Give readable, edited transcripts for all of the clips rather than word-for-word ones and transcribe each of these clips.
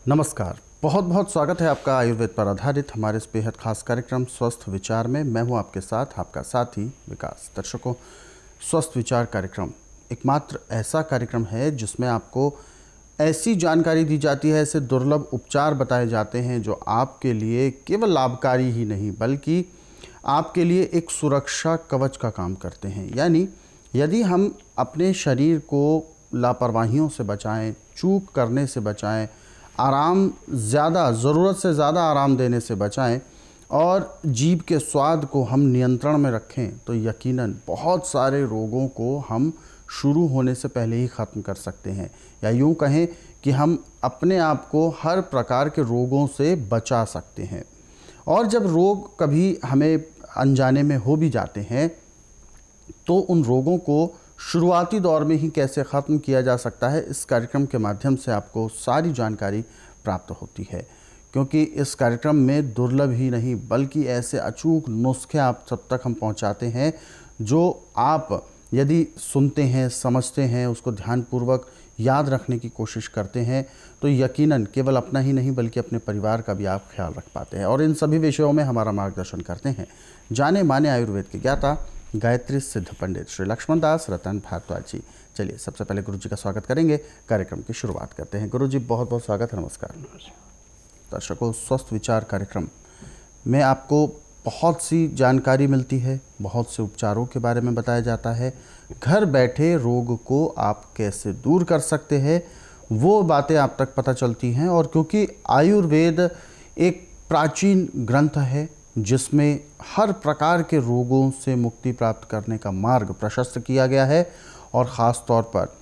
नमस्कार, बहुत बहुत स्वागत है आपका आयुर्वेद पर आधारित हमारे इस बेहद खास कार्यक्रम स्वस्थ विचार में। मैं हूं आपके साथ आपका साथी विकास। दर्शकों, स्वस्थ विचार कार्यक्रम एकमात्र ऐसा कार्यक्रम है जिसमें आपको ऐसी जानकारी दी जाती है, ऐसे दुर्लभ उपचार बताए जाते हैं जो आपके लिए केवल लाभकारी ही नहीं बल्कि आपके लिए एक सुरक्षा कवच का काम करते हैं। यानी यदि हम अपने शरीर को लापरवाहियों से बचाएं, चूक करने से बचाएं, आराम ज़्यादा ज़रूरत से ज़्यादा आराम देने से बचाएं और जीभ के स्वाद को हम नियंत्रण में रखें तो यकीनन बहुत सारे रोगों को हम शुरू होने से पहले ही ख़त्म कर सकते हैं, या यूँ कहें कि हम अपने आप को हर प्रकार के रोगों से बचा सकते हैं। और जब रोग कभी हमें अनजाने में हो भी जाते हैं तो उन रोगों को शुरुआती दौर में ही कैसे ख़त्म किया जा सकता है, इस कार्यक्रम के माध्यम से आपको सारी जानकारी प्राप्त होती है। क्योंकि इस कार्यक्रम में दुर्लभ ही नहीं बल्कि ऐसे अचूक नुस्खे आप सब तक हम पहुंचाते हैं जो आप यदि सुनते हैं, समझते हैं, उसको ध्यानपूर्वक याद रखने की कोशिश करते हैं तो यकीनन केवल अपना ही नहीं बल्कि अपने परिवार का भी आप ख्याल रख पाते हैं। और इन सभी विषयों में हमारा मार्गदर्शन करते हैं जाने माने आयुर्वेद के ज्ञाता गायत्री सिद्ध पंडित श्री लक्ष्मण दास रतन भारद्वाज जी। चलिए सबसे पहले गुरु जी का स्वागत करेंगे, कार्यक्रम की शुरुआत करते हैं। गुरु जी बहुत बहुत स्वागत है, नमस्कार। दर्शकों, स्वस्थ विचार कार्यक्रम में आपको बहुत सी जानकारी मिलती है, बहुत से उपचारों के बारे में बताया जाता है। घर बैठे रोग को आप कैसे दूर कर सकते हैं वो बातें आप तक पता चलती हैं। और क्योंकि आयुर्वेद एक प्राचीन ग्रंथ है जिसमें हर प्रकार के रोगों से मुक्ति प्राप्त करने का मार्ग प्रशस्त किया गया है, और ख़ास तौर पर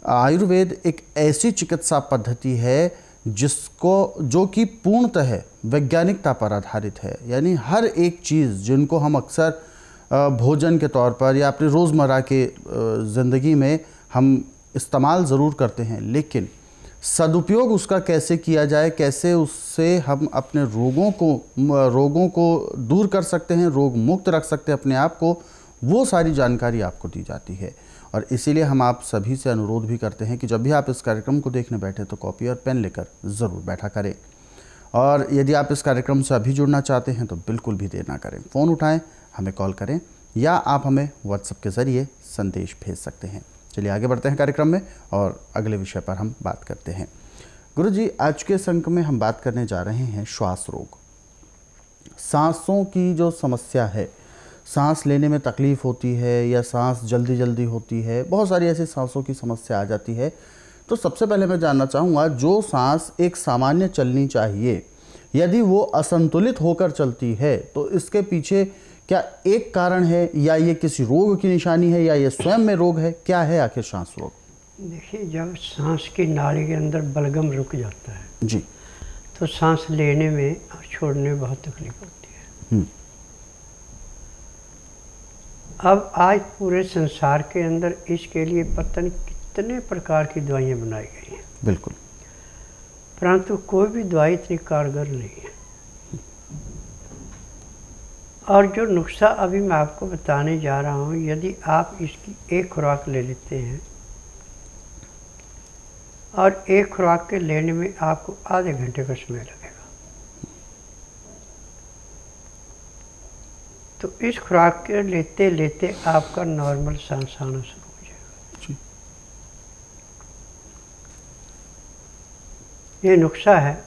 आयुर्वेद एक ऐसी चिकित्सा पद्धति है जो कि पूर्णतः वैज्ञानिकता पर आधारित है। यानी हर एक चीज़ जिनको हम अक्सर भोजन के तौर पर या अपने रोज़मर्रा के ज़िंदगी में हम इस्तेमाल ज़रूर करते हैं, लेकिन सदुपयोग उसका कैसे किया जाए, कैसे उससे हम अपने रोगों को दूर कर सकते हैं, रोग मुक्त रख सकते हैं अपने आप को, वो सारी जानकारी आपको दी जाती है। और इसीलिए हम आप सभी से अनुरोध भी करते हैं कि जब भी आप इस कार्यक्रम को देखने बैठे तो कॉपी और पेन लेकर ज़रूर बैठा करें। और यदि आप इस कार्यक्रम से अभी जुड़ना चाहते हैं तो बिल्कुल भी देर ना करें, फ़ोन उठाएं, हमें कॉल करें या आप हमें व्हाट्सएप के ज़रिए संदेश भेज सकते हैं। चलिए आगे बढ़ते हैं कार्यक्रम में और अगले विषय पर हम बात करते हैं। गुरु जी, आज के अंक में हम बात करने जा रहे हैं श्वास रोग। सांसों की जो समस्या है, सांस लेने में तकलीफ़ होती है या सांस जल्दी जल्दी होती है, बहुत सारी ऐसी सांसों की समस्या आ जाती है। तो सबसे पहले मैं जानना चाहूँगा, जो सांस एक सामान्य चलनी चाहिए यदि वो असंतुलित होकर चलती है तो इसके पीछे क्या एक कारण है, या ये किसी रोग की निशानी है, या ये स्वयं में रोग है? क्या है आखिर सांस रोग? देखिए, जब सांस की नाली के अंदर बलगम रुक जाता है जी, तो सांस लेने में और छोड़ने में बहुत तकलीफ होती है। अब आज पूरे संसार के अंदर इसके लिए पता नहीं कितने प्रकार की दवाइयाँ बनाई गई हैं। बिल्कुल। परंतु कोई भी दवाई इतनी कारगर नहीं है। और जो नुस्खा अभी मैं आपको बताने जा रहा हूँ, यदि आप इसकी एक खुराक ले लेते हैं और एक खुराक के लेने में आपको आधे घंटे का समय लगेगा, तो इस खुराक के लेते लेते आपका नॉर्मल सांस आना शुरू हो जाएगा। ये नुस्खा है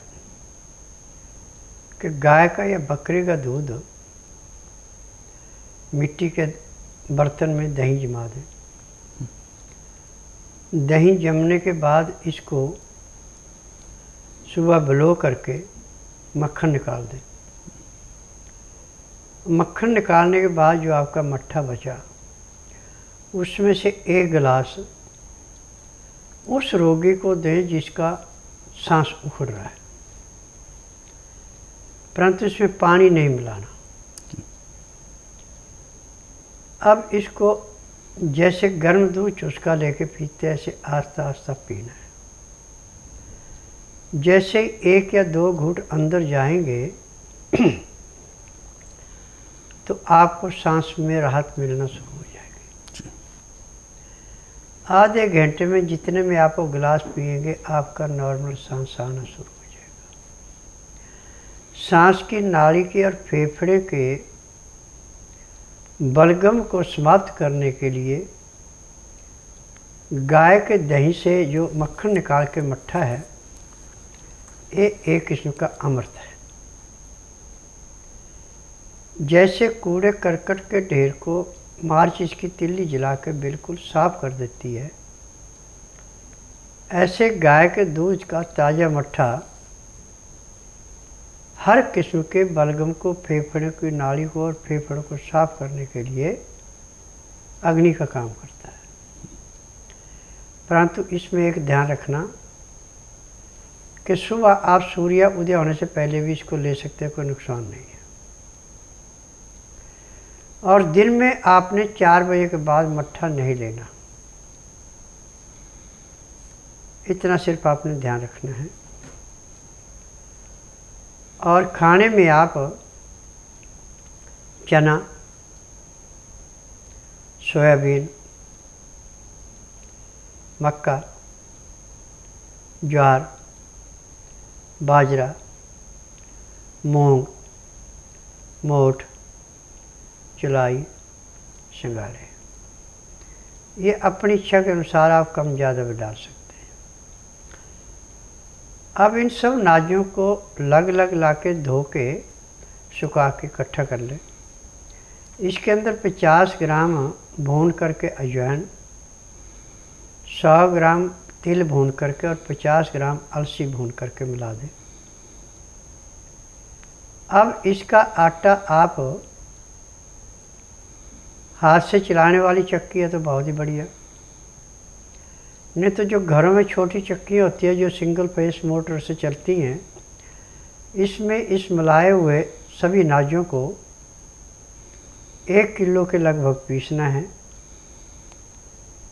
कि गाय का या बकरी का दूध मिट्टी के बर्तन में दही जमा दें। दही जमने के बाद इसको सुबह ब्लो करके मक्खन निकाल दें। मक्खन निकालने के बाद जो आपका मट्ठा बचा उसमें से एक गिलास उस रोगी को दें जिसका सांस उखड़ रहा है, परंतु इसमें पानी नहीं मिलाना। अब इसको जैसे गर्म दूध चुस्का लेके पीते ऐसे आस्ता आस्ता पीना है। जैसे एक या दो घूंट अंदर जाएंगे तो आपको सांस में राहत मिलना शुरू हो जाएगी। आधे घंटे में जितने में आप वो गिलास पिएंगे आपका नॉर्मल सांस आना शुरू हो जाएगा। सांस की नाड़ी की और फेफड़े के बलगम को समाप्त करने के लिए गाय के दही से जो मक्खन निकाल के मट्ठा है, ये एक किस्म का अमृत है। जैसे कूड़े करकट के ढेर को माचिस की तिल्ली जला के बिल्कुल साफ कर देती है, ऐसे गाय के दूध का ताज़ा मट्ठा हर किस्म के बलगम को, फेफड़े की नाड़ी को और फेफड़ों को साफ करने के लिए अग्नि का काम करता है। परंतु इसमें एक ध्यान रखना कि सुबह आप सूर्य उदय होने से पहले भी इसको ले सकते हैं, कोई नुकसान नहीं है। और दिन में आपने 4 बजे के बाद मट्ठा नहीं लेना, इतना सिर्फ आपने ध्यान रखना है। और खाने में आप चना, सोयाबीन, मक्का, ज्वार, बाजरा, मूंग, मोठ, चलाई, सिंगाड़े, ये अपनी इच्छा के अनुसार आप कम ज़्यादा भी डाल सकते हैं। अब इन सब नाजियों को लग लग ला के धो के सुखा के इकट्ठा कर लें। इसके अंदर 50 ग्राम भून करके अजवाइन, 100 ग्राम तिल भून करके और 50 ग्राम अलसी भून करके मिला दें। अब इसका आटा आप हाथ से चलाने वाली चक्की है तो बहुत ही बढ़िया, नहीं तो जो घरों में छोटी चक्की होती है जो सिंगल फेस मोटर से चलती हैं, इसमें इस मिलाए हुए सभी नाजियों को 1 किलो के लगभग पीसना है।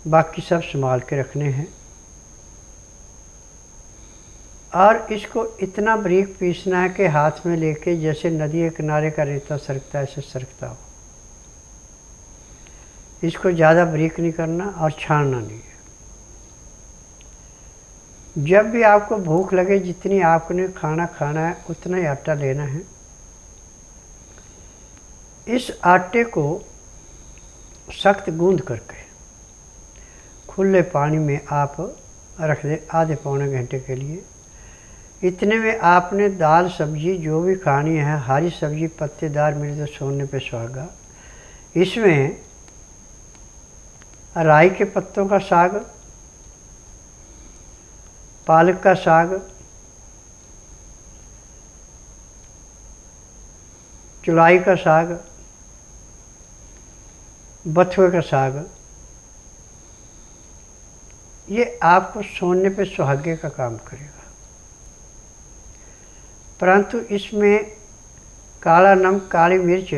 बाकी सब संभाल के रखने हैं और इसको इतना बारीक पीसना है कि हाथ में लेके जैसे नदी के किनारे का रेता सरकता है ऐसे सरकता हो। इसको ज़्यादा बारीक नहीं करना और छानना नहीं है। जब भी आपको भूख लगे, जितनी आपने खाना खाना है उतना ही आटा लेना है। इस आटे को सख्त गूंद करके खुले पानी में आप रख दें आधे पौने घंटे के लिए। इतने में आपने दाल सब्जी जो भी खानी है, हरी सब्जी पत्तेदार मिले तो सोने पे सुहागा, इसमें राई के पत्तों का साग, पालक का साग, चुलाई का साग, बथुए का साग, ये आपको सोने पे सुहागे का काम करेगा। परंतु इसमें काला नमक, काली मिर्च,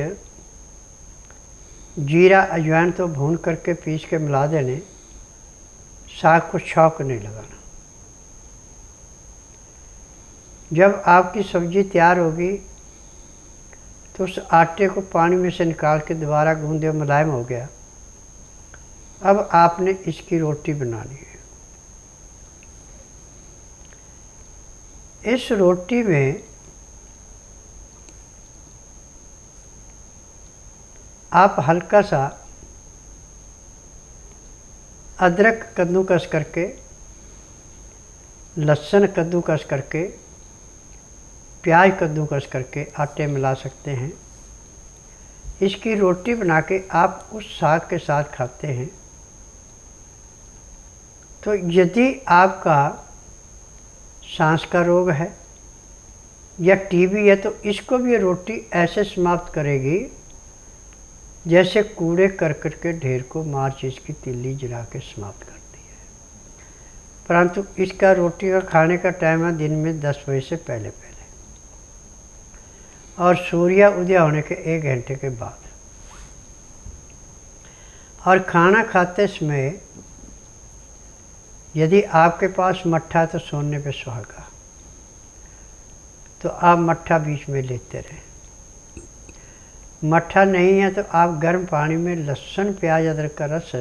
जीरा, अजवाइन तो भून करके पीस के मिला देने, साग को छौंक नहीं लगाना। जब आपकी सब्जी तैयार होगी तो उस आटे को पानी में से निकाल के दोबारा गूंदे, मुलायम हो गया। अब आपने इसकी रोटी बनानी है। इस रोटी में आप हल्का सा अदरक कद्दूकस करके, लहसुन कद्दूकस करके, प्याज कद्दूकस करके आटे मिला सकते हैं। इसकी रोटी बना के आप उस साग के साथ खाते हैं तो यदि आपका सांस का रोग है या टीबी है तो इसको भी ये रोटी ऐसे समाप्त करेगी जैसे कूड़े करकट के ढेर को माचिस की तिल्ली जला के समाप्त करती है। परंतु इसका रोटी का खाने का टाइम है दिन में 10 बजे से पहले पहले और सूर्य उदय होने के 1 घंटे के बाद। और खाना खाते समय यदि आपके पास मट्ठा है तो सोने पे सुहागा, तो आप मट्ठा बीच में लेते रहें। मट्ठा नहीं है तो आप गर्म पानी में लहसुन, प्याज, अदरक का रस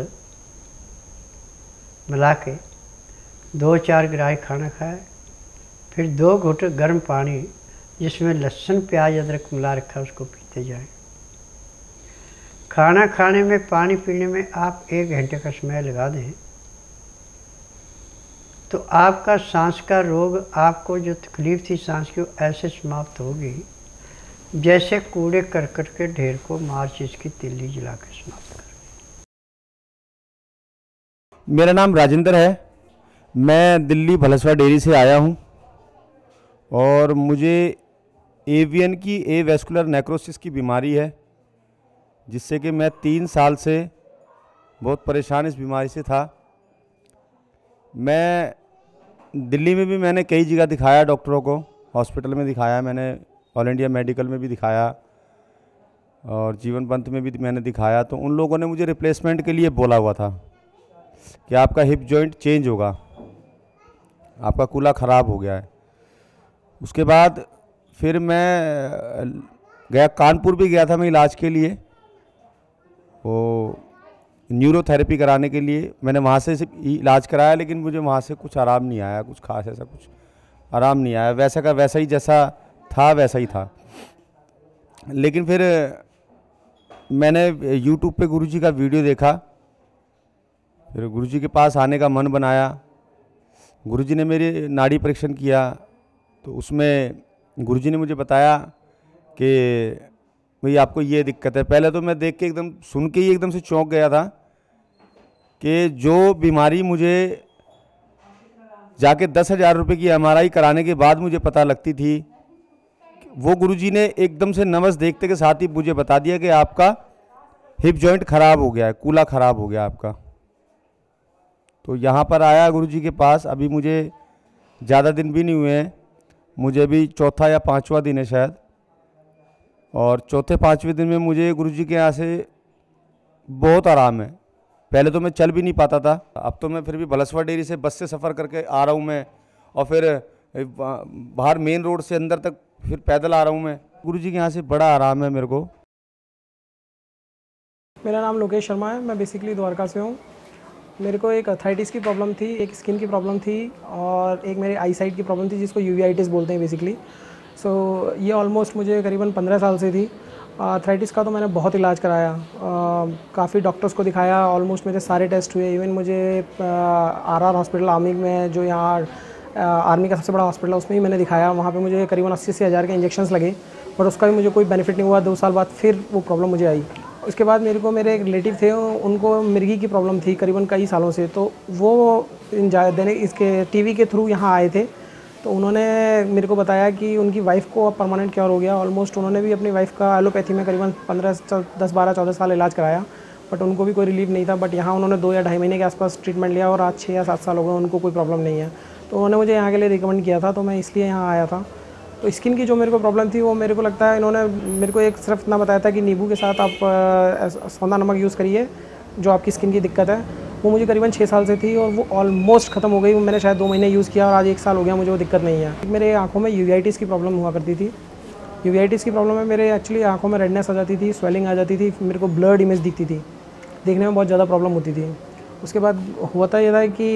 मिला के 2-4 गिराई खाना खाए, फिर 2 घूंट गर्म पानी जिसमें लहसुन प्याज अदरक मिला रखा है उसको पीते जाएं। खाना खाने में, पानी पीने में आप 1 घंटे का समय लगा दें तो आपका सांस का रोग, आपको जो तकलीफ़ थी सांस की, वो ऐसे समाप्त होगी जैसे कूड़े करकट के ढेर को माचिस की तिल्ली जला के समाप्त कर। मेरा नाम राजेंद्र है। मैं दिल्ली भलसवा डेयरी से आया हूं और मुझे एवियन की एवेस्कुलर नेक्रोसिस की बीमारी है, जिससे कि मैं 3 साल से बहुत परेशान इस बीमारी से था। मैं दिल्ली में भी मैंने कई जगह दिखाया, डॉक्टरों को, हॉस्पिटल में दिखाया, मैंने ऑल इंडिया मेडिकल में भी दिखाया और जीवन पंथ में भी मैंने दिखाया। तो उन लोगों ने मुझे रिप्लेसमेंट के लिए बोला हुआ था कि आपका हिप जॉइंट चेंज होगा, आपका कूल्हा ख़राब हो गया है। उसके बाद फिर मैं गया, कानपुर भी गया था मैं इलाज के लिए, वो न्यूरोथेरेपी कराने के लिए। मैंने वहाँ से इलाज कराया, लेकिन मुझे वहाँ से कुछ आराम नहीं आया, कुछ खास ऐसा कुछ आराम नहीं आया। वैसा का वैसा ही, जैसा था वैसा ही था। लेकिन फिर मैंने YouTube पे गुरुजी का वीडियो देखा, फिर गुरुजी के पास आने का मन बनाया। गुरुजी ने मेरी नाड़ी परीक्षण किया तो उसमें गुरुजी ने मुझे बताया कि भाई आपको ये दिक्कत है। पहले तो मैं देख के एकदम, सुन के ही एकदम से चौंक गया था कि जो बीमारी मुझे जाके 10,000 रुपये की MRI कराने के बाद मुझे पता लगती थी, वो गुरुजी ने एकदम से नमस देखते के साथ ही मुझे बता दिया कि आपका हिप जॉइंट ख़राब हो गया है, कूल्हा ख़राब हो गया आपका। तो यहाँ पर आया गुरुजी के पास, अभी मुझे ज़्यादा दिन भी नहीं हुए हैं, मुझे अभी 4था या 5वां दिन है शायद। और 4थे-5वें दिन में मुझे गुरुजी के यहाँ से बहुत आराम है। पहले तो मैं चल भी नहीं पाता था, अब तो मैं फिर भी भलसवा डेयरी से बस से सफ़र करके आ रहा हूँ मैं, और फिर बाहर मेन रोड से अंदर तक फिर पैदल आ रहा हूँ मैं। गुरुजी के यहाँ से बड़ा आराम है मेरे को। मेरा नाम लोकेश शर्मा है, मैं बेसिकली द्वारका से हूँ। मेरे को एक अर्थराइटिस की प्रॉब्लम थी, एक स्किन की प्रॉब्लम थी और एक मेरी आई साइट की प्रॉब्लम थी, जिसको यूवीआइटिस बोलते हैं बेसिकली। सो ये ऑलमोस्ट मुझे करीबन 15 साल से थी। अर्थराइटिस का तो मैंने बहुत इलाज कराया, काफ़ी डॉक्टर्स को दिखाया, ऑलमोस्ट मेरे सारे टेस्ट हुए। इवन मुझे RR हॉस्पिटल आर्मी में, जो यहाँ आर्मी का सबसे बड़ा हॉस्पिटल है, उसमें ही मैंने दिखाया। वहाँ पे मुझे करीबन 80 से 1000 के इंजेक्शंस लगे, बट उसका भी मुझे कोई बेनिफिट नहीं हुआ। 2 साल बाद फिर वो प्रॉब्लम मुझे आई। उसके बाद मेरे एक रिलेटिव थे, उनको मिर्गी की प्रॉब्लम थी करीबन कई सालों से, तो वो देने इसके टीवी के थ्रू यहाँ आए थे। तो उन्होंने मेरे को बताया कि उनकी वाइफ़ को अब परमानेंट क्योर हो गया। ऑलमोस्ट उन्होंने भी अपनी वाइफ़ का एलोपैथी में करीबन 10, 12, 14 साल इलाज कराया, बट उनको भी कोई रिलीफ नहीं था। बट यहाँ उन्होंने 2 या ढाई महीने के आसपास ट्रीटमेंट लिया और आज 6 या 7 साल हो गए, उनको कोई प्रॉब्लम नहीं है। तो उन्होंने मुझे यहाँ के लिए रिकमेंड किया था, तो मैं इसलिए यहाँ आया था। तो स्किन की जो मेरे को प्रॉब्लम थी, वो मेरे को लगता है इन्होंने मेरे को एक सिर्फ इतना बताया था कि नींबू के साथ आप सौंधा नमक यूज़ करिए, जो आपकी स्किन की दिक्कत है। वो मुझे करीबन 6 साल से थी और वो ऑलमोस्ट ख़त्म हो गई। मैंने शायद 2 महीने यूज़ किया और आज 1 साल हो गया, मुझे वो दिक्कत नहीं है। मेरे आँखों में यूवीआइटिस की प्रॉब्लम हुआ करती थी। यूवीआइटिस की प्रॉब्लम में मेरे एक्चुअली आँखों में रेडनेस आ जाती थी, स्वेलिंग आ जाती थी, मेरे को ब्लर्ड इमेज दिखती थी, देखने में बहुत ज़्यादा प्रॉब्लम होती थी। उसके बाद होता ये था कि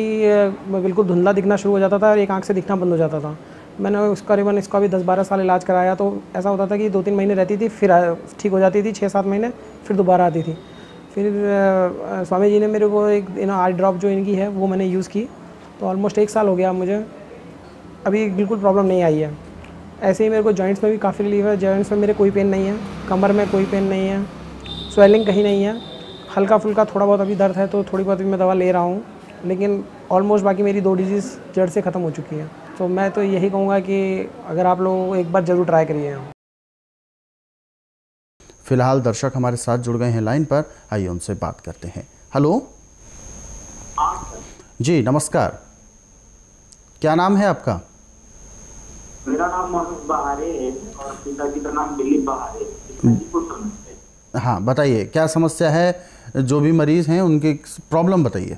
बिल्कुल धुंधला दिखना शुरू हो जाता था और एक आँख से दिखना बंद हो जाता था। मैंने करीबन इसका भी 10-12 साल इलाज कराया। तो ऐसा होता था कि 2-3 महीने रहती थी, फिर ठीक हो जाती थी, 6-7 महीने, फिर दोबारा आती थी। फिर स्वामी जी ने मेरे को एक आई ड्रॉप जो इनकी है वो मैंने यूज़ की, तो ऑलमोस्ट 1 साल हो गया मुझे, अभी बिल्कुल प्रॉब्लम नहीं आई है। ऐसे ही मेरे को जॉइंट्स में भी काफ़ी रिलीफ है। जॉइंट्स में मेरे कोई पेन नहीं है, कमर में कोई पेन नहीं है, स्वेलिंग कहीं नहीं है। हल्का फुल्का थोड़ा बहुत अभी दर्द है, तो थोड़ी बहुत भी मैं दवा ले रहा हूँ, लेकिन ऑलमोस्ट बाकी मेरी 2 डिजीज़ जड़ से ख़त्म हो चुकी है। तो मैं तो यही कहूँगा कि अगर आप लोग एक बार ज़रूर ट्राई करिए। फिलहाल दर्शक हमारे साथ जुड़ गए हैं लाइन पर, आइए उनसे बात करते हैं। हेलो जी, नमस्कार, क्या नाम है आपका? मेरा नाम मोहम्मद बहारे है और पिताजी का नाम दिलीप बहारे है। हाँ, बताइए क्या समस्या है, जो भी मरीज हैं उनकी प्रॉब्लम बताइए।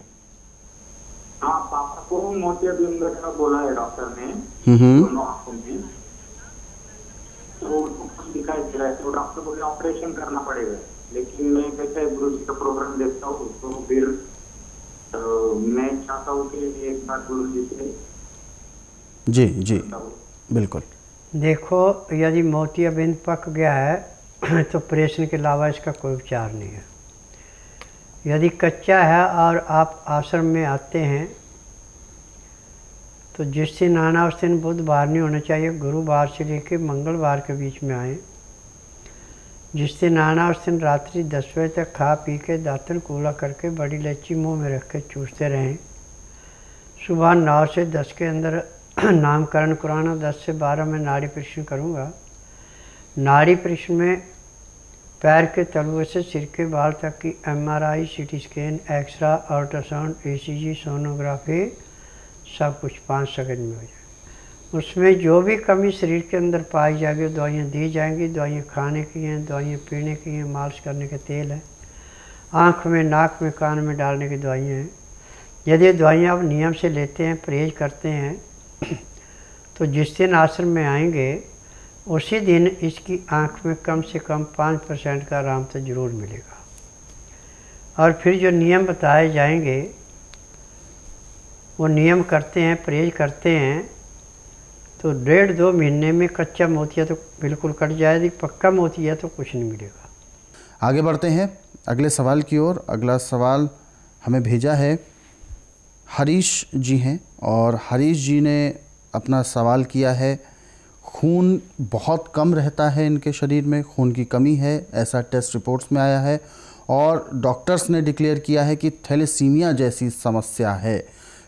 हाँ, पापा को मोतियाबिंद का बोला है डॉक्टर ने, दोनों आंखों में, तो कुछ दिखाई दे रहा है, तो डॉक्टर बोले ऑपरेशन करना पड़ेगा। लेकिन मैं कैसे गुरुजी का प्रोग्राम देखता हूँ, तो फिर मैं चाहता हूँ कि एक बार गुरुजी से जी बिल्कुल। देखो, यदि मोतियाबिंद पक गया है तो ऑपरेशन के अलावा इसका कोई उपचार नहीं है। यदि कच्चा है और आप आश्रम में आते हैं तो जिस दिन आना उस दिन बुधवार नहीं होना चाहिए, गुरुवार से लेकर मंगलवार के बीच में आएँ। जिस दिन आना उस दिन रात्रि 10 बजे तक खा पी के दातन कूला करके बड़ी इलायची मुंह में रख के चूसते रहें। सुबह 9 से 10 के अंदर नामकरण कराना, 10 से 12 में नाड़ी परीक्षण करूँगा। नाड़ी परीक्षण में पैर के तलुए से सिर के बाल तक की MRI, CT scan, X-ray, ultrasound, ECG, sonography सब कुछ 5 सेकंड में हो जाए। उसमें जो भी कमी शरीर के अंदर पाई जाएगी दवाइयाँ दी जाएंगी। दवाइयाँ खाने की हैं, दवाइयाँ पीने की हैं, मालिश करने के तेल है, आँख में, नाक में, कान में डालने की दवाइयाँ हैं। यदि दवाइयाँ आप नियम से लेते हैं, परहेज करते हैं तो जिस दिन आश्रम में आएंगे उसी दिन इसकी आँख में कम से कम 5% का आराम तो ज़रूर मिलेगा। और फिर जो नियम बताए जाएंगे वो नियम करते हैं, परहेज करते हैं तो 1.5-2 महीने में कच्चा मोतिया तो बिल्कुल कट जाएगी, पक्का मोतिया तो कुछ नहीं मिलेगा। आगे बढ़ते हैं अगले सवाल की ओर। अगला सवाल हमें भेजा है हरीश जी हैं और हरीश जी ने अपना सवाल किया है, खून बहुत कम रहता है इनके शरीर में, खून की कमी है, ऐसा टेस्ट रिपोर्ट्स में आया है और डॉक्टर्स ने डिक्लेयर किया है कि थैलेसीमिया जैसी समस्या है।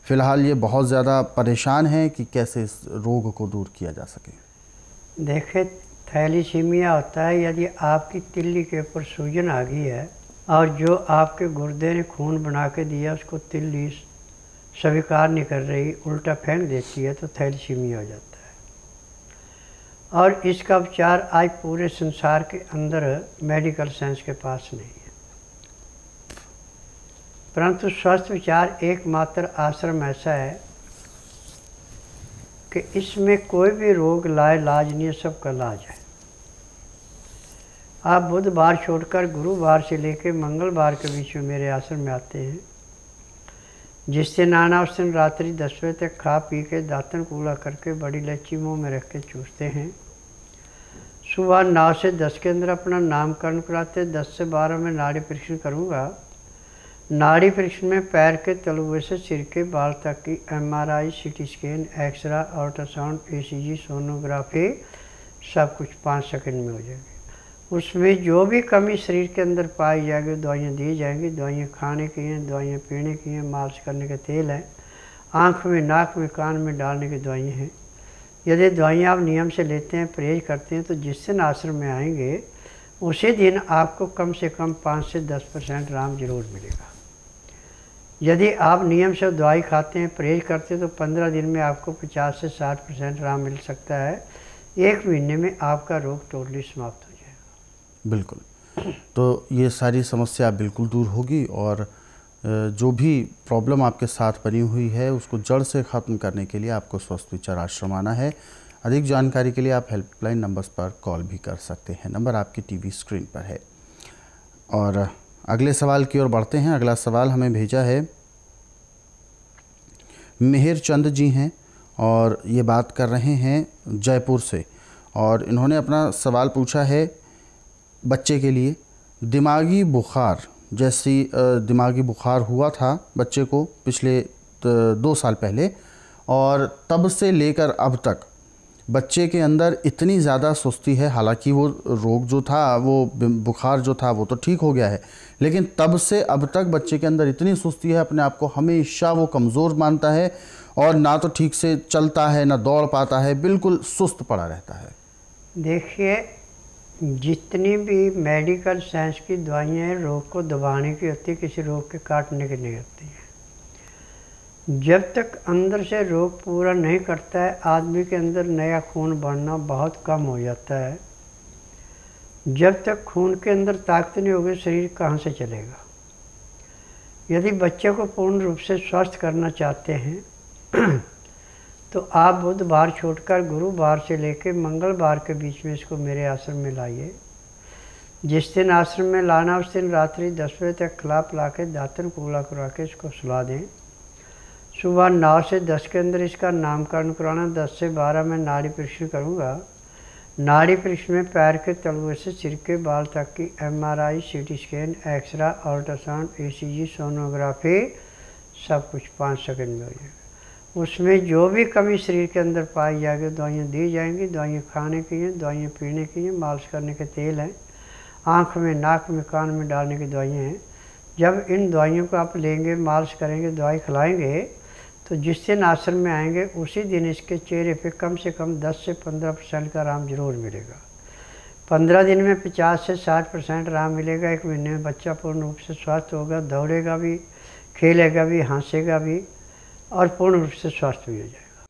फ़िलहाल ये बहुत ज़्यादा परेशान है कि कैसे इस रोग को दूर किया जा सके। देखें, थैलीसीमिया होता है यदि आपकी तिल्ली के ऊपर सूजन आ गई है और जो आपके गुर्दे ने खून बना के दिया उसको तिल्ली स्वीकार नहीं कर रही, उल्टा फेंक देती है, तो थैलीसीमिया हो जाता है। और इसका उपचार आज पूरे संसार के अंदर मेडिकल साइंस के पास नहीं है। परंतु स्वस्थ विचार एकमात्र आश्रम ऐसा है कि इसमें कोई भी रोग लाइलाज नहीं है, सबका इलाज है। आप बुधवार छोड़कर गुरुवार से लेकर मंगलवार के बीच में मेरे आश्रम में आते हैं। जिस दिन आना उस दिन रात्रि 10 बजे तक खा पी के दातन कूला करके बड़ी इलायची मुँह में रख के चूसते हैं। सुबह 9 से 10 के अंदर अपना नामकरण कराते, 10 से 12 में नाड़ी परीक्षण करूँगा। नाड़ी परीक्षण में पैर के तलुए से सिर के बाल तक की MRI, CT scan, X-ray, ultrasound, ECG, sonography सब कुछ 5 सेकंड में हो जाएगी। उसमें जो भी कमी शरीर के अंदर पाई जाएगी दवाइयाँ दी जाएंगी। दवाइयाँ खाने की हैं, दवाइयाँ पीने की हैं, मालिश करने के तेल है, आँख में, नाक में, कान में डालने की दवाइयाँ हैं। यदि दवाइयाँ आप नियम से लेते हैं, परहेज करते हैं तो जिस दिन आश्रम में आएंगे उसी दिन आपको कम से कम 5 से 10% आराम जरूर मिलेगा। यदि आप नियम से दवाई खाते हैं, परहेज करते हैं तो 15 दिन में आपको 50 से 60% आराम मिल सकता है। 1 महीने में आपका रोग टोटली समाप्त हो जाएगा। बिल्कुल, तो ये सारी समस्या बिल्कुल दूर होगी और जो भी प्रॉब्लम आपके साथ बनी हुई है उसको जड़ से ख़त्म करने के लिए आपको स्वस्थ विचार आश्रम आना है। अधिक जानकारी के लिए आप हेल्पलाइन नंबर्स पर कॉल भी कर सकते हैं, नंबर आपकी टीवी स्क्रीन पर है। और अगले सवाल की ओर बढ़ते हैं। अगला सवाल हमें भेजा है मेहर चंद जी हैं और ये बात कर रहे हैं जयपुर से और इन्होंने अपना सवाल पूछा है बच्चे के लिए। दिमागी बुखार जैसी दिमागी बुखार हुआ था बच्चे को पिछले 2 साल पहले और तब से लेकर अब तक बच्चे के अंदर इतनी ज़्यादा सुस्ती है। हालांकि वो रोग जो था, वो बुखार जो था वो तो ठीक हो गया है, लेकिन तब से अब तक बच्चे के अंदर इतनी सुस्ती है, अपने आप को हमेशा वो कमज़ोर मानता है और ना तो ठीक से चलता है ना दौड़ पाता है, बिल्कुल सुस्त पड़ा रहता है। देखिए, जितनी भी मेडिकल साइंस की दवाइयाँ रोग को दबाने की होती है, किसी रोग के काटने की नहीं होती है। जब तक अंदर से रोग पूरा नहीं करता है आदमी के अंदर नया खून बढ़ना बहुत कम हो जाता है। जब तक खून के अंदर ताकत नहीं होगी शरीर कहाँ से चलेगा। यदि बच्चे को पूर्ण रूप से स्वस्थ करना चाहते हैं तो आप बुधवार छोड़कर गुरुवार से लेकर मंगलवार के बीच में इसको मेरे आश्रम में लाइए। जिस दिन आश्रम में लाना उस दिन रात्रि 10 बजे तक खिला पिला के दातन कूला करा के इसको सुला दें। सुबह 9 से 10 के अंदर इसका नामकरण कराना। 10 से 12 में नाड़ी परीक्षण करूँगा। नाड़ी परीक्षण में पैर के तलवे से सिर के बाल तक की MRI, CT scan, X-ray, ultrasound, ECG, sonography सब कुछ 5 सेकंड में हो जाएगा। उसमें जो भी कमी शरीर के अंदर पाई जाएगी दवाइयाँ दी जाएंगी। दवाइयाँ खाने की हैं, दवाइयाँ पीने की हैं, मालिश करने के तेल हैं, आँख में, नाक में, कान में डालने की दवाइयाँ हैं। जब इन दवाइयों को आप लेंगे, मालिश करेंगे, दवाई खिलाएँगे तो जिस दिन आश्रम में आएंगे उसी दिन इसके चेहरे पे कम से कम 10 से 15% का आराम जरूर मिलेगा। 15 दिन में 50 से 60% आराम मिलेगा। 1 महीने में बच्चा पूर्ण रूप से स्वस्थ होगा, दौड़ेगा भी, खेलेगा भी, हंसेगा भी और पूर्ण रूप से स्वस्थ भी हो जाएगा।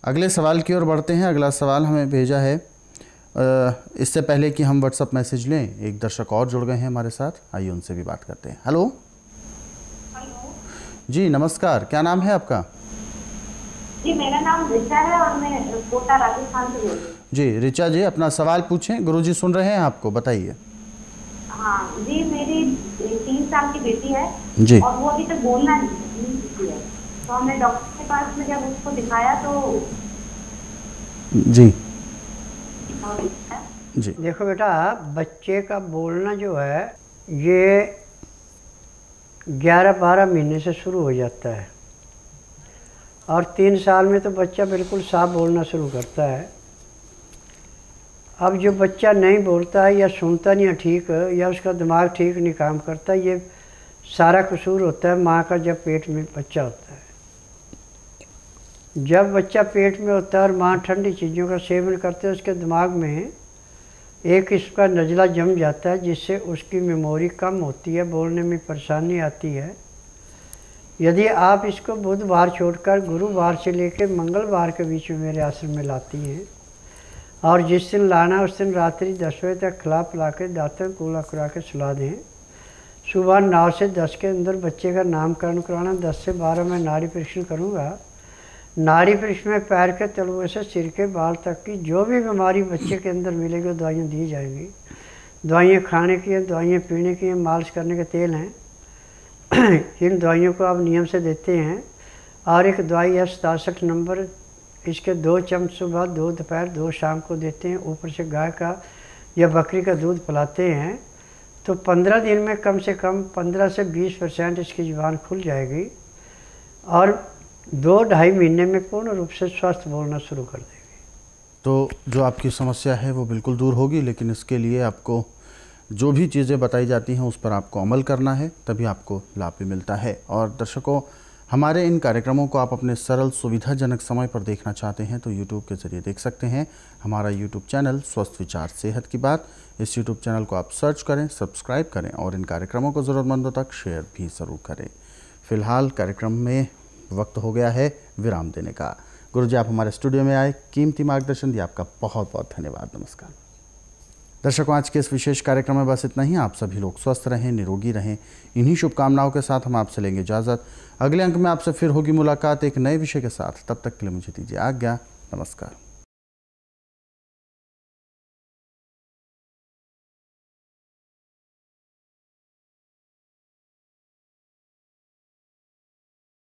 अगले सवाल की ओर बढ़ते हैं। अगला सवाल हमें भेजा है, इससे पहले कि हम व्हाट्सअप मैसेज लें, एक दर्शक और जुड़ गए हैं हमारे साथ, आइए उनसे भी बात करते हैं। हेलो जी, नमस्कार, क्या नाम है आपका? जी, मेरा नाम ऋचा है और मैं कोटा राजस्थान से बोल रही हूँ। जी रिचा जी, अपना सवाल पूछें, गुरुजी सुन रहे हैं आपको, बताइए। हाँ जी, मेरी 3 साल की बेटी है जी। और वो अभी तक बोलना नहीं सीखी है। तो हमने डॉक्टर के पास में जब उसको दिखाया तो जी जी देखो बेटा, बच्चे का बोलना जो है ये 11-12 महीने से शुरू हो जाता है और 3 साल में तो बच्चा बिल्कुल साफ बोलना शुरू करता है। अब जो बच्चा नहीं बोलता है या सुनता नहीं है ठीक, या उसका दिमाग ठीक नहीं काम करता, ये सारा कसूर होता है माँ का जब पेट में बच्चा होता है। जब बच्चा पेट में होता है और माँ ठंडी चीज़ों का सेवन करते है, उसके दिमाग में एक इसका नज़ला जम जाता है जिससे उसकी मेमोरी कम होती है, बोलने में परेशानी आती है। यदि आप इसको बुधवार छोड़कर गुरुवार से लेकर मंगलवार के बीच में मेरे आश्रम में लाती हैं और जिस दिन लाना उस दिन रात्रि 10 बजे तक खिला पिला के दातन कूला करा के सुला दें। सुबह 9 से 10 के अंदर बच्चे का नामकरण कराना। 10 से 12 में नाड़ी परीक्षण करूँगा। नाड़ी परीक्षण में पैर के तलवे से सिर के बाल तक की जो भी बीमारी बच्चे के अंदर मिलेगी दवाइयाँ दी जाएंगी। दवाइयाँ खाने की हैं, दवाइयाँ पीने की हैं, मालिश करने के तेल हैं। इन दवाइयों को आप नियम से देते हैं। और एक दवाई है 67 नंबर, इसके 2 चम्मच सुबह, 2 दोपहर, 2 शाम को देते हैं। ऊपर से गाय का या बकरी का दूध पिलाते हैं तो 15 दिन में कम से कम 15 से 20% इसकी जुबान खुल जाएगी और 2-2.5 महीने में पूर्ण रूप से स्वस्थ बोलना शुरू कर देगी। तो जो आपकी समस्या है वो बिल्कुल दूर होगी, लेकिन इसके लिए आपको जो भी चीज़ें बताई जाती हैं उस पर आपको अमल करना है, तभी आपको लाभ भी मिलता है। और दर्शकों, हमारे इन कार्यक्रमों को आप अपने सरल सुविधाजनक समय पर देखना चाहते हैं तो यूट्यूब के ज़रिए देख सकते हैं। हमारा यूट्यूब चैनल स्वस्थ विचार सेहत की बात, इस यूट्यूब चैनल को आप सर्च करें, सब्सक्राइब करें और इन कार्यक्रमों को ज़रूरतमंदों तक शेयर भी ज़रूर करें। फिलहाल कार्यक्रम में वक्त हो गया है विराम देने का। गुरुजी, आप हमारे स्टूडियो में आए, कीमती मार्गदर्शन दिया, आपका बहुत बहुत धन्यवाद। नमस्कार दर्शकों, आज के इस विशेष कार्यक्रम में बस इतना ही। आप सभी लोग स्वस्थ रहें, निरोगी रहें, इन्हीं शुभकामनाओं के साथ हम आपसे लेंगे इजाज़त। अगले अंक में आपसे फिर होगी मुलाकात एक नए विषय के साथ। तब तक के लिए मुझे दीजिए आज्ञा। नमस्कार।